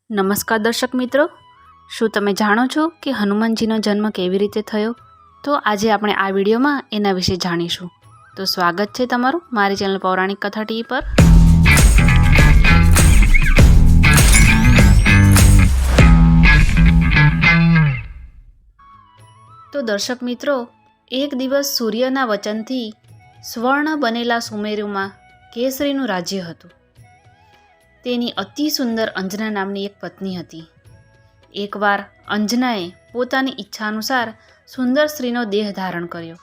નમસ્કાર દર્શક મિત્રો, શું તમે જાણો છો કે હનુમાનજીનો જન્મ કેવી રીતે થયો? તો આજે આપણે આ વિડીયોમાં એના વિશે જાણીશું. તો સ્વાગત છે તમારું મારી ચેનલ પૌરાણિક કથા ટીવી પર. તો દર્શક મિત્રો, એક દિવસ સૂર્યના વચનથી સ્વર્ણ બનેલા સુમેરુમાં કેસરીનું રાજ્ય હતું. તેની અતિ સુંદર અંજના નામની એક પત્ની હતી. એકવાર અંજનાએ પોતાની ઈચ્છાનુસાર સુંદર સ્ત્રીનો દેહ ધારણ કર્યો.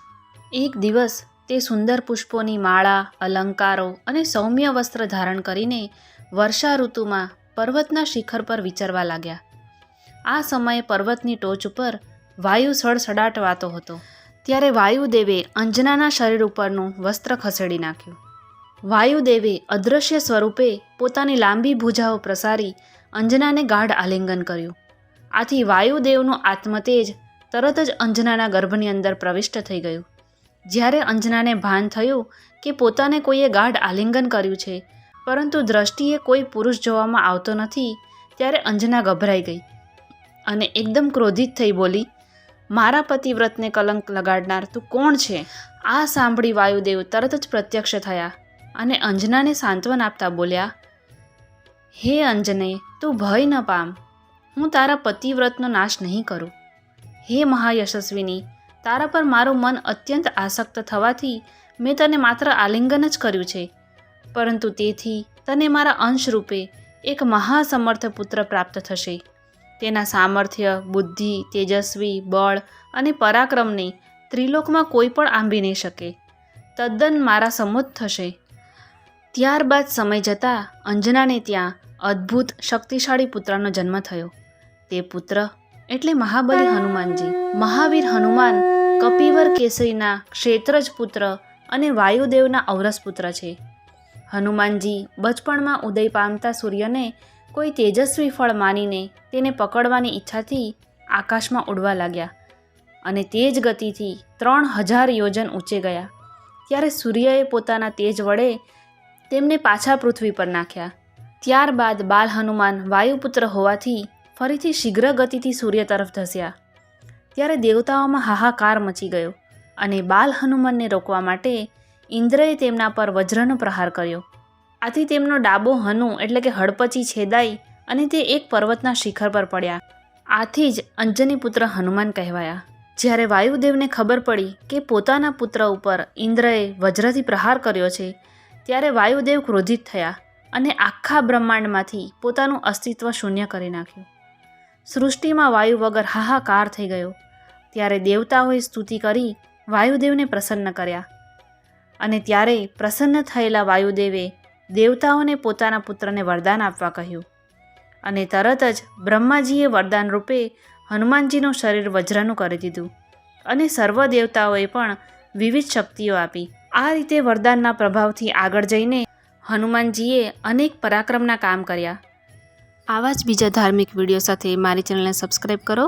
એક દિવસ તે સુંદર પુષ્પોની માળા, અલંકારો અને સૌમ્ય વસ્ત્ર ધારણ કરીને વર્ષા ઋતુમાં પર્વતના શિખર પર વિચરવા લાગ્યા. આ સમયે પર્વતની ટોચ ઉપર વાયુ સડસડાટવાતો હતો. ત્યારે વાયુદેવે અંજનાના શરીર ઉપરનું વસ્ત્ર ખસેડી નાખ્યું. વાયુદેવે અદૃશ્ય સ્વરૂપે પોતાની લાંબી ભુજાઓ પ્રસારી અંજનાને ગાઢ આલિંગન કર્યું. આથી વાયુદેવનું આત્મતેજ તરત જ અંજનાના ગર્ભની અંદર પ્રવિષ્ટ થઈ ગયું. જ્યારે અંજનાને ભાન થયું કે પોતાને કોઈએ ગાઢ આલિંગન કર્યું છે, પરંતુ દ્રષ્ટિએ કોઈ પુરુષ જોવામાં આવતો નથી, ત્યારે અંજના ગભરાઈ ગઈ અને એકદમ ક્રોધિત થઈ બોલી, મારા પતિવ્રતને કલંક લગાડનાર તું કોણ છે? આ સાંભળી વાયુદેવ તરત જ પ્રત્યક્ષ થયા અને અંજનાને સાંત્વન આપતા બોલ્યા, હે અંજને, તું ભય ન પામ, હું તારા પતિવ્રતનો નાશ નહીં કરું. હે મહાયશસ્વીની, તારા પર મારું મન અત્યંત આસક્ત થવાથી મેં તને માત્ર આલિંગન જ કર્યું છે, પરંતુ તેથી તને મારા અંશ રૂપે એક મહાસમર્થ પુત્ર પ્રાપ્ત થશે. તેના સામર્થ્ય, બુદ્ધિ, તેજસ્વી, બળ અને પરાક્રમને ત્રિલોકમાં કોઈ પણ આંબી નહીં શકે. તદ્દન મારા સમુત થશે. ત્યારબાદ સમય જતાં અંજનાને ત્યાં અદ્ભુત શક્તિશાળી પુત્રનો જન્મ થયો. તે પુત્ર એટલે મહાબલી હનુમાનજી. મહાવીર હનુમાન કપિવર કેસરીના ક્ષેત્રજ પુત્ર અને વાયુદેવના ઔરસ પુત્ર છે. હનુમાનજી બચપણમાં ઉદય પામતા સૂર્યને કોઈ તેજસ્વી ફળ માનીને તેને પકડવાની ઈચ્છાથી આકાશમાં ઉડવા લાગ્યા અને તેજ ગતિથી 3000 યોજન ઊંચે ગયા. ત્યારે સૂર્યએ પોતાના તેજ વડે તેમને પાછા પૃથ્વી પર નાખ્યા. ત્યારબાદ બાલ હનુમાન વાયુપુત્ર હોવાથી ફરીથી શીઘ્ર ગતિથી સૂર્ય તરફ ધસ્યા. ત્યારે દેવતાઓમાં હાહાકાર મચી ગયો અને બાલ હનુમાનને રોકવા માટે ઇન્દ્રએ તેમના પર વજ્રનો પ્રહાર કર્યો. આથી તેમનો ડાબો હનુ એટલે કે હડપચી છેદાઈ અને તે એક પર્વતના શિખર પર પડ્યા. આથી જ અંજની પુત્ર હનુમાન કહેવાયા. જ્યારે વાયુદેવને ખબર પડી કે પોતાના પુત્ર ઉપર ઇન્દ્રએ વજ્રથી પ્રહાર કર્યો છે, ત્યારે વાયુદેવ ક્રોધિત થયા અને આખા બ્રહ્માંડમાંથી પોતાનું અસ્તિત્વ શૂન્ય કરી નાખ્યું. સૃષ્ટિમાં વાયુ વગર હાહાકાર થઈ ગયો. ત્યારે દેવતાઓએ સ્તુતિ કરી વાયુદેવને પ્રસન્ન કર્યા અને ત્યારે પ્રસન્ન થયેલા વાયુદેવે દેવતાઓને પોતાના પુત્રને વરદાન આપવા કહ્યું અને તરત જ બ્રહ્માજીએ વરદાન રૂપે હનુમાનજીનું શરીર વજ્રનું કરી દીધું અને સર્વ દેવતાઓએ પણ વિવિધ શક્તિઓ આપી. આ રીતે વરદાનના પ્રભાવથી આગળ જઈને હનુમાનજીએ અનેક પરાક્રમના કામ કર્યા. આવા જ બીજા ધાર્મિક વિડીયો સાથે મારી ચેનલને સબસ્ક્રાઈબ કરો.